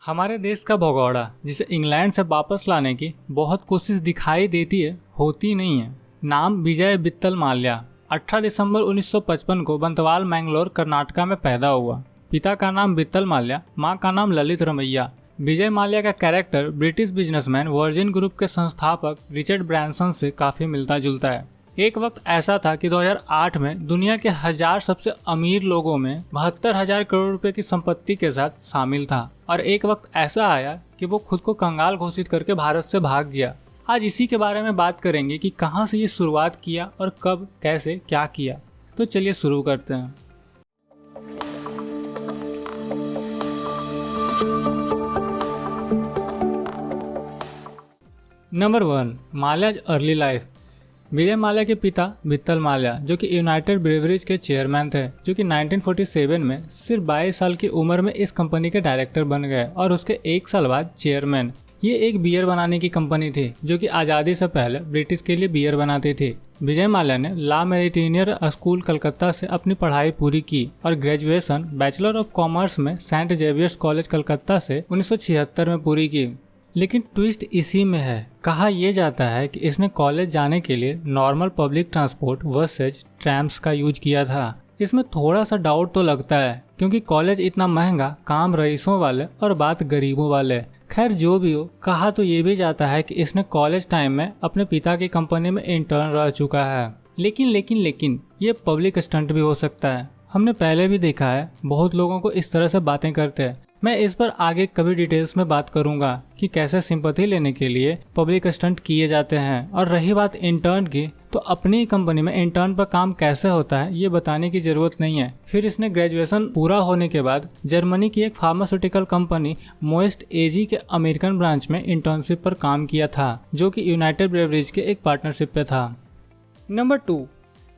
हमारे देश का भगोड़ा जिसे इंग्लैंड से वापस लाने की बहुत कोशिश दिखाई देती है, होती नहीं है। नाम विजय वित्तल माल्या। 18 दिसंबर 1955 को बंतवाल मैंगलोर कर्नाटका में पैदा हुआ। पिता का नाम वित्तल माल्या, मां का नाम ललित रमैया। विजय माल्या का character British businessman virgin group के संस्थापक रिचर्ड ब्रैंसन से काफी मिलता जुलता है। एक वक्त ऐसा था कि 2008 में दुनिया के 1000 सबसे अमीर लोगों में 72,000 करोड़ रुपए की संपत्ति के साथ शामिल था। और एक वक्त ऐसा आया कि वो खुद को कंगाल घोषित करके भारत से भाग गया। आज इसी के बारे में बात करेंगे कि कहां से ये शुरुआत किया और कब कैसे क्या किया। तो चलिए शुरू करते हैं। Number 1, Mallya's early life. Vijay Mallya के पिता वित्तल माल्या जो कि यूनाइटेड ब्रेवरीज के चेयरमैन थे, जो कि 1947 में सिर्फ 22 साल की उम्र में इस कंपनी के डायरेक्टर बन गए और उसके 1 साल बाद चेयरमैन। ये एक बियर बनाने की कंपनी थी जो कि आज़ादी से पहले ब्रिटिश के लिए बियर बनाती थी। विजय माल्या ने ला मेरिटिनियर स्कूल कलकत्ता से अपनी पढ़ाई पूरी की और ग्रेजुएशन बैचलर ऑफ कॉमर्स में सेंट जेवियर्स कॉलेज कलकत्ता से 1976 में पूरी की। लेकिन ट्विस्ट इसी में है। कहा यह जाता है कि इसने कॉलेज जाने के लिए नॉर्मल पब्लिक ट्रांसपोर्ट बसेज ट्रैम्स का यूज किया था। इसमें थोड़ा सा डाउट तो लगता है क्योंकि कॉलेज इतना महंगा, काम रईसों वाले और बात गरीबों वाले। खैर जो भी हो, कहा तो ये भी जाता है कि इसने कॉलेज टाइम में अपने पिता की कंपनी में इंटर्न रह चुका है। लेकिन ये पब्लिक स्टंट भी हो सकता है। हमने पहले भी देखा है बहुत लोगों को इस तरह से बातें करते हैं। मैं इस पर आगे कभी डिटेल्स में बात करूंगा कि कैसे सिंपैथी लेने के लिए पब्लिक स्टंट किए जाते हैं। और रही बात इंटर्न की, तो अपनी कंपनी में इंटर्न पर काम कैसे होता है ये बताने की जरूरत नहीं है। फिर इसने ग्रेजुएशन पूरा होने के बाद जर्मनी की एक फार्मास्यूटिकल कंपनी मोएस्ट एजी के अमेरिकन ब्रांच में इंटर्नशिप पर काम किया था, जो कि यूनाइटेड ब्रेवरीज के एक पार्टनरशिप पे था। नंबर 2,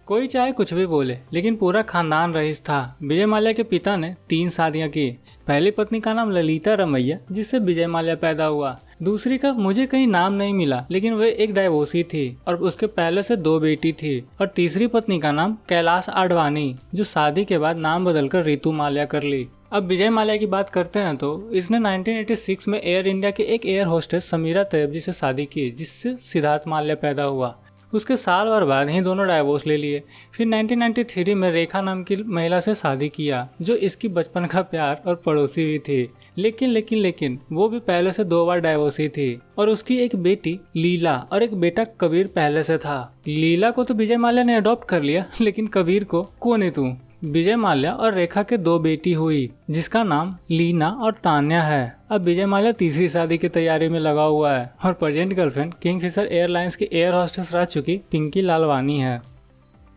कोई चाहे कुछ भी बोले लेकिन पूरा खानदान रईस था। विजय माल्या के पिता ने 3 शादियां की। पहली पत्नी का नाम ललिता रमैया जिससे विजय माल्या पैदा हुआ। दूसरी का मुझे कहीं नाम नहीं मिला, लेकिन वह एक डाइवोर्सी थी और उसके पहले से 2 बेटी थी। और तीसरी पत्नी का नाम कैलाश आडवाणी, जो शादी के बाद नाम बदलकर रितु माल्या कर ली। अब विजय माल्या की बात करते हैं तो इसने 1986 में एयर इंडिया के एक एयर होस्टेस समीरा तैयब से शादी की, जिससे सिद्धार्थ माल्या पैदा हुआ। उसके साल भर बाद ही दोनों डाइवोर्स ले लिए। फिर 1993 में रेखा नाम की महिला से शादी किया, जो इसकी बचपन का प्यार और पड़ोसी भी थी। लेकिन वो भी पहले से 2 बार डाइवोर्सी थी। और उसकी एक बेटी लीला और एक बेटा कबीर पहले से था। लीला को तो विजय माल्या ने अडॉप्ट कर लिया, लेकिन कबीर को कौन है तू। विजय माल्या और रेखा के 2 बेटी हुई, जिसका नाम लीना और तान्या है। अब विजय माल्या तीसरी शादी की तैयारी में लगा हुआ है और प्रेजेंट गर्लफ्रेंड किंगफिशर एयरलाइंस की एयर होस्टेस रह चुकी पिंकी लालवानी है।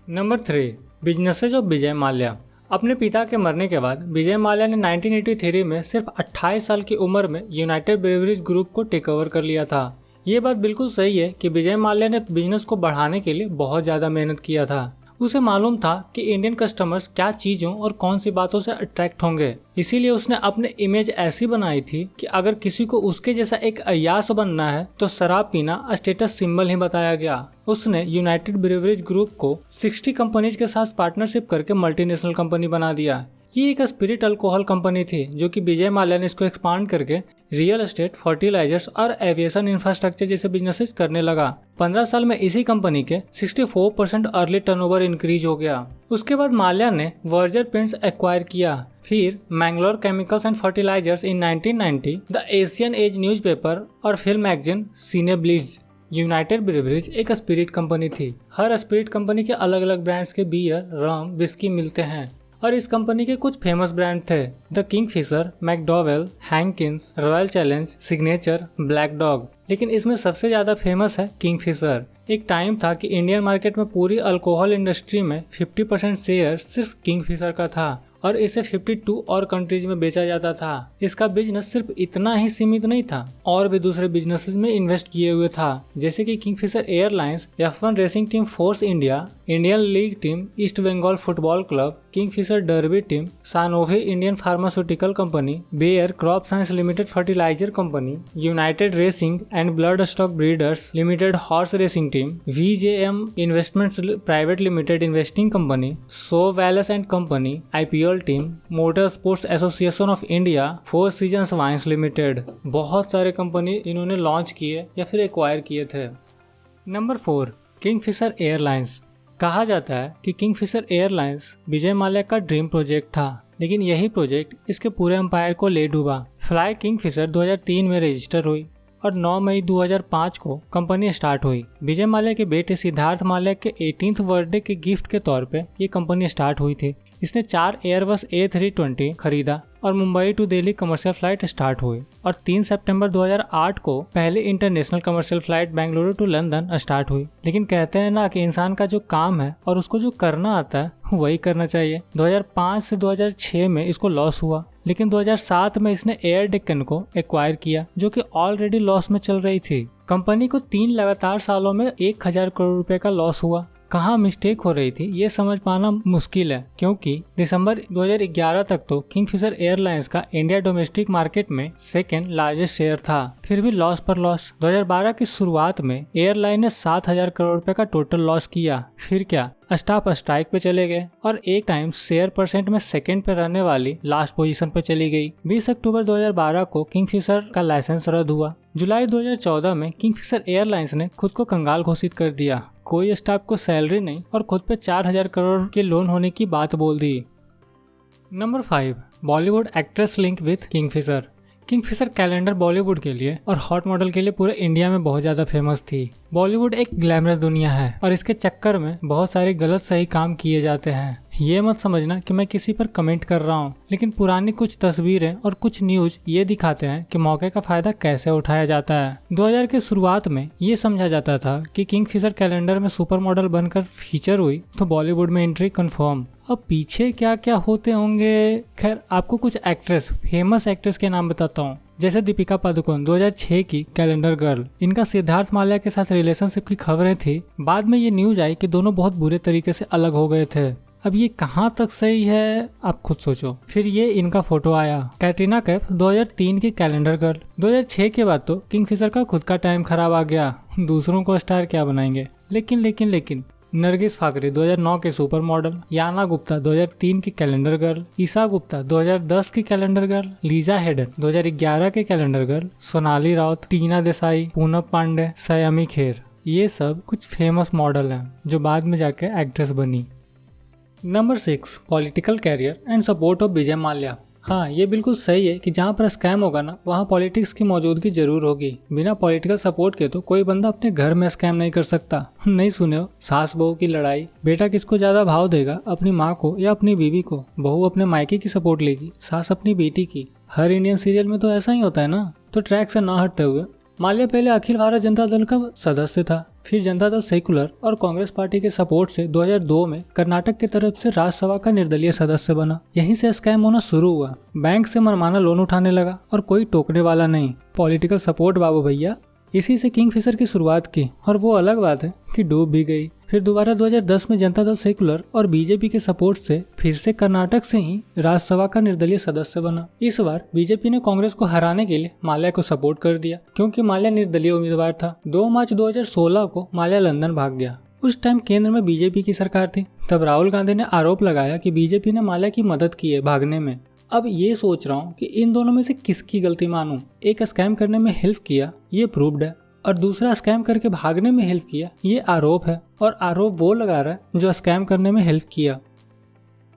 Number 3, businesses of Vijay Mallya. अपने पिता के मरने के बाद विजय माल्या ने 1983 में सिर्फ 28 साल की उम्र में यूनाइटेड ब्रेवरीज ग्रुप को टेक ओवर कर लिया था। ये बात बिल्कुल सही है कि विजय माल्या ने बिजनेस को बढ़ाने के लिए बहुत ज्यादा मेहनत किया था। उसे मालूम था कि इंडियन कस्टमर्स क्या चीजों और कौन सी बातों से अट्रैक्ट होंगे। इसीलिए उसने अपने इमेज ऐसी बनाई थी कि अगर किसी को उसके जैसा एक अय्याश बनना है तो शराब पीना स्टेटस सिंबल ही बताया गया। उसने यूनाइटेड ब्रेवरीज ग्रुप को 60 कंपनीज के साथ पार्टनरशिप करके मल्टीनेशनल कंपनी बना दिया। ये एक स्पिरिट अल्कोहल कंपनी थी, जो कि विजय माल्या ने इसको एक्सपांड करके रियल एस्टेट, फर्टिलाइजर्स और एविएशन इंफ्रास्ट्रक्चर जैसे बिजनेसेस करने लगा। 15 साल में इसी कंपनी के 64% अर्ली टर्नओवर इंक्रीज हो गया। उसके बाद माल्या ने वर्जर पेंट्स एक्वायर किया। फिर Mangalore chemicals and fertilizers in 1990, the Asian Age newspaper और film magazine Cine Blitz. United Breweries एक स्पिरिट कंपनी थी। हर स्पिरिट कंपनी के अलग अलग ब्रांड्स के बियर, रम, विस्की मिलते हैं और इस कंपनी के कुछ फेमस ब्रांड थे: द किंगफिशर, मैकडॉवेल, हैंकिंस, Royal Challenge, Signature, Black Dog. लेकिन इसमें सबसे ज्यादा फेमस है किंगफिशर। एक टाइम था कि इंडियन मार्केट में पूरी अल्कोहल इंडस्ट्री में 50% शेयर सिर्फ किंगफिशर का था और इसे 52 और कंट्रीज में बेचा जाता था। इसका बिजनेस सिर्फ इतना ही सीमित नहीं था, और भी दूसरे बिजनेसेस में इन्वेस्ट किए हुए था, जैसे कि Kingfisher Airlines, F1 racing team Force India, Indian league team, East Bengal football club, Kingfisher Derby team, Sanofi Indian pharmaceutical company, Bayer Crop Science Limited fertilizer company, United Racing and Blood Stock Breeders Limited horse racing team, VJM investments private limited investing company, Shaw Wallace and company, IPL team, motor sports association of India, Four Seasons Wines Limited. बहुत सारे company इन्होंने launch किए या फिर acquire किए थे। Number 4, Kingfisher airlines. कहा जाता है कि किंगफिशर एयरलाइंस विजय माल्या का ड्रीम प्रोजेक्ट था, लेकिन यही प्रोजेक्ट इसके पूरे एम्पायर को ले डूबा। फ्लाई किंगफिशर 2003 में रजिस्टर हुई और 9 मई 2005 को कंपनी स्टार्ट हुई। विजय माल्या के बेटे सिद्धार्थ माल्या के 18th बर्थडे के गिफ्ट के तौर पे ये कंपनी स्टार्ट हुई थी। इसने 4 एयरबस A320 खरीदा और Mumbai to Delhi commercial flight start हुई और 3 सितंबर 2008 को पहली international commercial flight Bengaluru to London start हुई। लेकिन कहते हैं ना कि इंसान का जो काम है और उसको जो करना आता है वही करना चाहिए। 2005 से 2006 में इसको लॉस हुआ, लेकिन 2007 में इसने एयर डेक्कन को एक्वायर किया जो कि ऑलरेडी लॉस में चल रही थी। कंपनी को 3 लगातार सालों में 1000 करोड़ रुपए का लॉस हुआ। कहाँ मिस्टेक हो रही थी ये समझ पाना मुश्किल है, क्योंकि दिसंबर 2011 तक तो किंगफिशर एयरलाइंस का इंडिया डोमेस्टिक मार्केट में सेकेंड लार्जेस्ट शेयर था, फिर भी लॉस पर लॉस। 2012 की शुरुआत में एयरलाइन ने 7000 करोड़ रुपए का टोटल लॉस किया। फिर क्या, स्टाफ स्ट्राइक पे चले गए और एक टाइम शेयर परसेंट में सेकंड पे रहने वाली लास्ट पोजीशन पे चली गई। 20 अक्टूबर 2012 को किंगफिशर का लाइसेंस रद्द हुआ। जुलाई 2014 में किंगफिशर एयरलाइंस ने खुद को कंगाल घोषित कर दिया। कोई स्टाफ को सैलरी नहीं और खुद पे 4000 करोड़ के लोन होने की बात बोल दी। Number 5, Bollywood actress link with Kingfisher. Kingfisher calendar Bollywood के लिए और हॉट मॉडल के लिए पूरे इंडिया में बहुत ज़्यादा फेमस थी। बॉलीवुड एक ग्लैमरस दुनिया है और इसके चक्कर में बहुत सारे गलत सही काम किए जाते हैं। ये मत समझना कि मैं किसी पर कमेंट कर रहा हूँ, लेकिन पुरानी कुछ तस्वीरें और कुछ न्यूज ये दिखाते हैं कि मौके का फायदा कैसे उठाया जाता है। 2000 के शुरुआत में ये समझा जाता था कि किंगफिशर कैलेंडर में सुपर मॉडल बनकर फीचर हुई तो बॉलीवुड में एंट्री कंफर्म। अब पीछे क्या क्या होते होंगे, खैर आपको कुछ एक्ट्रेस, फेमस एक्ट्रेस के नाम बताता हूँ। जैसे दीपिका पादुकोण 2006 की कैलेंडर गर्ल। इनका सिद्धार्थ माल्या के साथ रिलेशनशिप की खबरें थी। बाद में ये न्यूज आई कि दोनों बहुत बुरे तरीके से अलग हो गए थे। अब ये कहाँ तक सही है आप खुद सोचो। फिर ये इनका फोटो आया। कैटरीना कैफ 2003 की कैलेंडर गर्ल। 2006 के बाद तो किंगफिशर का खुद का टाइम खराब आ गया, दूसरों को स्टार क्या बनाएंगे। लेकिन नरगिस फाकरी 2009 के सुपर मॉडल, याना गुप्ता 2003 की कैलेंडर गर्ल, ईशा गुप्ता 2010 की कैलेंडर गर्ल, लीजा हेडन 2011 के कैलेंडर गर्ल, सोनाली राउत, टीना देसाई, पूनम पांडे, सयामी खेर, ये सब कुछ फेमस मॉडल हैं जो बाद में जाके एक्ट्रेस बनी। Number 6, political career and support of Vijay Mallya. हाँ, ये बिल्कुल सही है कि जहाँ पर स्कैम होगा ना वहाँ पॉलिटिक्स की मौजूदगी जरूर होगी। बिना पॉलिटिकल सपोर्ट के तो कोई बंदा अपने घर में स्कैम नहीं कर सकता। नहीं सुने हो सास बहू की लड़ाई, बेटा किसको ज्यादा भाव देगा, अपनी माँ को या अपनी बीवी को। बहू अपने मायके की सपोर्ट लेगी, सास अपनी बेटी की। हर इंडियन सीरियल में तो ऐसा ही होता है ना। तो ट्रैक से ना हटते हुए माल्या पहले अखिल भारत जनता दल का सदस्य था, फिर जनता दल सेकुलर और कांग्रेस पार्टी के सपोर्ट से 2002 में कर्नाटक की तरफ से राज्यसभा का निर्दलीय सदस्य बना। यहीं से स्कैम होना शुरू हुआ। बैंक से मनमाना लोन उठाने लगा और कोई टोकने वाला नहीं। पॉलिटिकल सपोर्ट बाबू भैया। इसी से किंगफिशर की शुरुआत की और वो अलग बात है कि डूब भी गई। फिर दोबारा 2010 में जनता दल सेकुलर और बीजेपी के सपोर्ट से फिर से कर्नाटक से ही राज्यसभा का निर्दलीय सदस्य बना। इस बार बीजेपी ने कांग्रेस को हराने के लिए माल्या को सपोर्ट कर दिया, क्योंकि माल्या निर्दलीय उम्मीदवार था। 2 मार्च 2016 को माल्या लंदन भाग गया। उस टाइम केंद्र में बीजेपी की सरकार थी। तब राहुल गांधी ने आरोप लगाया कि बीजेपी ने माल्या की मदद की है भागने में। अब ये सोच रहा हूँ कि इन दोनों में से किसकी गलती मानूं। एक स्कैम करने में हेल्प किया, ये प्रूव्ड है, और दूसरा स्कैम करके भागने में हेल्प किया, ये आरोप है। और आरोप वो लगा रहा है जो स्कैम करने में हेल्प किया।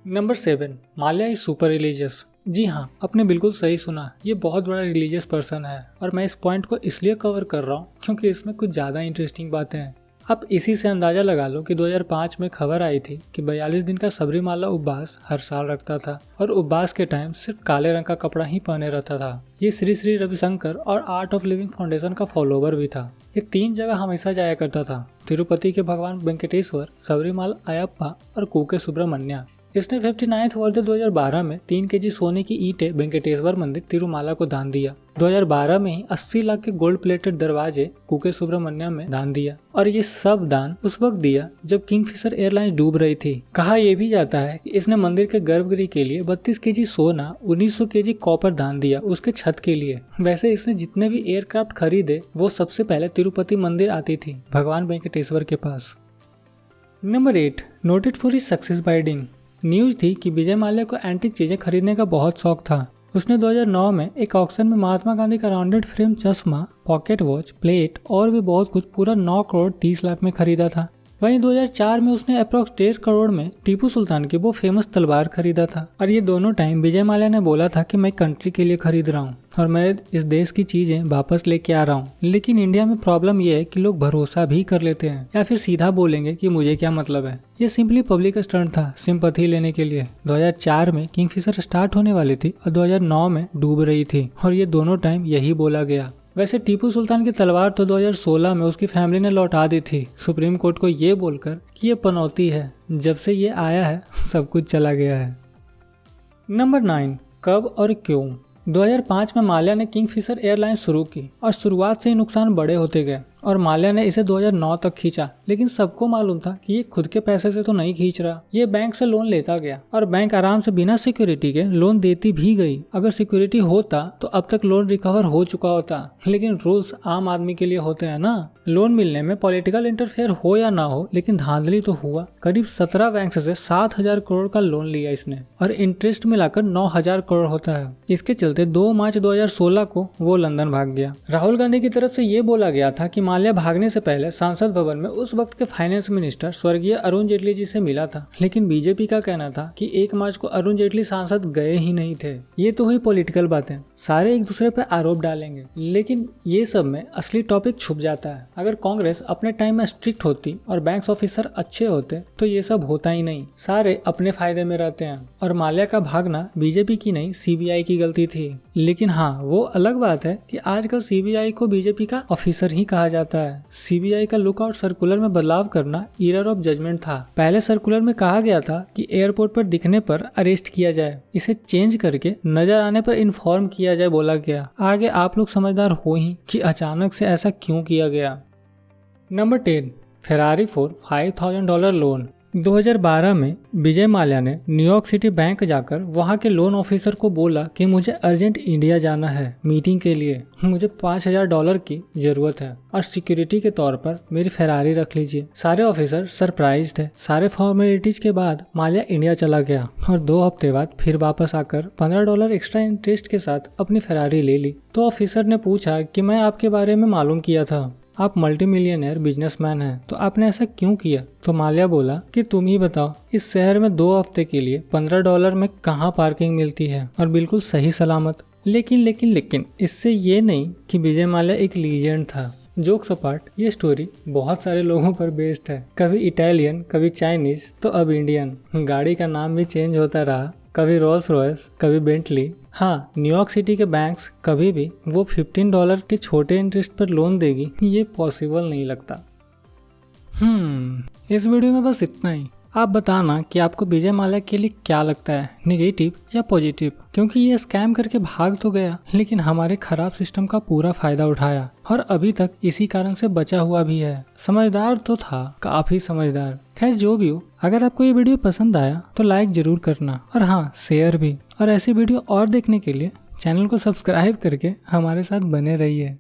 Number 7, Mallya is super religious. जी हाँ, आपने बिल्कुल सही सुना, ये बहुत बड़ा रिलीजियस पर्सन है। और मैं इस पॉइंट को इसलिए कवर कर रहा हूँ क्योंकि इसमें कुछ ज़्यादा इंटरेस्टिंग बातें हैं। आप इसी से अंदाजा लगा लो कि 2005 में खबर आई थी कि 42 दिन का सबरीमाला उपवास हर साल रखता था और उपवास के टाइम सिर्फ काले रंग का कपड़ा ही पहने रहता था। ये श्री श्री रविशंकर और आर्ट ऑफ लिविंग फाउंडेशन का फॉलोवर भी था। ये 3 जगह हमेशा जाया करता था, तिरुपति के भगवान वेंकटेश्वर, सबरीमाला अयप्पा और कुके सुब्रमण्या। इसने 59th वर्ष 2012 में 3 kg सोने की ईंटें वेंकटेश्वर मंदिर तिरुमाला को दान दिया। 2012 में ही 80 लाख के गोल्ड प्लेटेड दरवाजे कुके सुब्रमण्यम में दान दिया और ये सब दान उस वक्त दिया जब किंगफिशर एयरलाइंस डूब रही थी। कहा यह भी जाता है कि इसने मंदिर के गर्भगृह के लिए 32 kg सोना, 1900 kg कॉपर दान दिया उसके छत के लिए। वैसे इसने जितने भी एयरक्राफ्ट खरीदे वो सबसे पहले तिरुपति मंदिर आती थी, भगवान वेंकटेश्वर के पास। Number 8, noted for his success bidding. News थी कि विजय माल्या को एंटीक चीजें खरीदने का बहुत शौक था। उसने 2009 में एक ऑक्शन में महात्मा गांधी का राउंडेड फ्रेम चश्मा, पॉकेट वॉच, प्लेट और भी बहुत कुछ पूरा 9 करोड़ 30 लाख में खरीदा था। वहीं 2004 में उसने अप्रॉक्स 1.5 करोड़ में टीपू सुल्तान की वो फेमस तलवार खरीदा था। और ये दोनों टाइम विजय माल्या ने बोला था कि मैं कंट्री के लिए खरीद रहा हूँ और मैं इस देश की चीजें वापस लेके आ रहा हूँ। लेकिन इंडिया में प्रॉब्लम ये है कि लोग भरोसा भी कर लेते हैं या फिर सीधा बोलेंगे कि मुझे क्या मतलब है। ये सिंपली पब्लिक स्टंट था, सिंपैथी लेने के लिए। 2004 में किंगफिशर स्टार्ट होने वाली थी और 2009 में डूब रही थी और ये दोनों टाइम यही बोला गया। वैसे टीपू सुल्तान की तलवार तो 2016 में उसकी फैमिली ने लौटा दी थी सुप्रीम कोर्ट को ये बोलकर कि ये पनौती है, जब से ये आया है सब कुछ चला गया है। नंबर 9, कब और क्यों। 2005 में माल्या ने किंगफिशर एयरलाइंस शुरू की और शुरुआत से ही नुकसान बड़े होते गए और माल्या ने इसे 2009 तक खींचा। लेकिन सबको मालूम था कि ये खुद के पैसे से तो नहीं खींच रहा, ये बैंक से लोन लेता गया और बैंक आराम से बिना सिक्योरिटी के लोन देती भी गई। अगर सिक्योरिटी होता तो अब तक लोन रिकवर हो चुका होता, लेकिन रूल्स आम आदमी के लिए होते हैं ना। लोन मिलने में पॉलिटिकल इंटरफेयर हो या ना हो, लेकिन धांधली तो हुआ। करीब 17 बैंक से 7,000 करोड़ का लोन लिया इसने और इंटरेस्ट मिलाकर 9,000 करोड़ होता है। इसके चलते 2 मार्च 2016 को वो लंदन भाग गया। राहुल गांधी की तरफ से ये बोला गया था कि माल्या भागने से पहले संसद भवन में उस वक्त के फाइनेंस मिनिस्टर स्वर्गीय अरुण जेटली जी से मिला था। लेकिन बीजेपी का कहना था कि 1 मार्च को अरुण जेटली सांसद गए ही नहीं थे। ये तो हुई पॉलिटिकल बातें, सारे एक दूसरे पर आरोप डालेंगे, लेकिन ये सब में असली टॉपिक छुप जाता है। अगर कांग्रेस अपने टाइम में स्ट्रिक्ट होती और बैंक ऑफिसर अच्छे होते तो ये सब होता ही नहीं। सारे अपने फायदे में रहते हैं और माल्या का भागना बीजेपी की नहीं सीबीआई की गलती थी। लेकिन हाँ, वो अलग बात है कि आजकल सीबीआई को बीजेपी का ऑफिसर ही कहा जाता है। सीबीआई का लुकआउट सर्कुलर में बदलाव करना एरर ऑफ जजमेंट था। पहले सर्कुलर में कहा गया था कि एयरपोर्ट पर दिखने पर अरेस्ट किया जाए, इसे चेंज करके नजर आने पर इन्फॉर्म किया जाए बोला गया। आगे आप लोग समझदार हो ही कि अचानक से ऐसा क्यों किया गया। Number 10, Ferrari for $5,000 loan. 2012 में विजय माल्या ने न्यूयॉर्क सिटी बैंक जाकर वहां के लोन ऑफिसर को बोला कि मुझे अर्जेंट इंडिया जाना है मीटिंग के लिए, मुझे $5,000 की जरूरत है और सिक्योरिटी के तौर पर मेरी फेरारी रख लीजिए। सारे ऑफिसर सरप्राइज थे। सारे फॉर्मेलिटीज के बाद माल्या इंडिया चला गया और 2 हफ्ते बाद फिर वापस आकर $15 एक्स्ट्रा इंटरेस्ट के साथ अपनी फेरारी ले ली। तो ऑफिसर ने पूछा कि मैं आपके बारे में मालूम किया था, आप मल्टी मिलियनर बिजनेसमैन हैं, तो आपने ऐसा क्यों किया। तो माल्या बोला कि तुम ही बताओ, इस शहर में 2 हफ्ते के लिए $15 में कहाँ पार्किंग मिलती है और बिल्कुल सही सलामत। लेकिन इससे ये नहीं कि विजय माल्या एक लीजेंड था। जोक्स अपार्ट, ये स्टोरी बहुत सारे लोगों पर बेस्ड है। कभी इटालियन, कभी चाइनीज, तो अब इंडियन। गाड़ी का नाम भी चेंज होता रहा, कभी रोल्स रॉयस, कभी बेंटली। हाँ, न्यूयॉर्क सिटी के बैंक्स कभी भी वो $15 के छोटे इंटरेस्ट पर लोन देगी, ये पॉसिबल नहीं लगता। इस वीडियो में बस इतना ही। आप बताना कि आपको विजय माल्या के लिए क्या लगता है, नेगेटिव या पॉजिटिव। क्योंकि ये स्कैम करके भाग तो गया, लेकिन हमारे खराब सिस्टम का पूरा फायदा उठाया और अभी तक इसी कारण से बचा हुआ भी है। समझदार तो था, काफी समझदार। खैर जो भी हो, अगर आपको ये वीडियो पसंद आया तो लाइक जरूर करना और हाँ, शेयर भी। और ऐसी वीडियो और देखने के लिए चैनल को सब्सक्राइब करके हमारे साथ बने रहिए।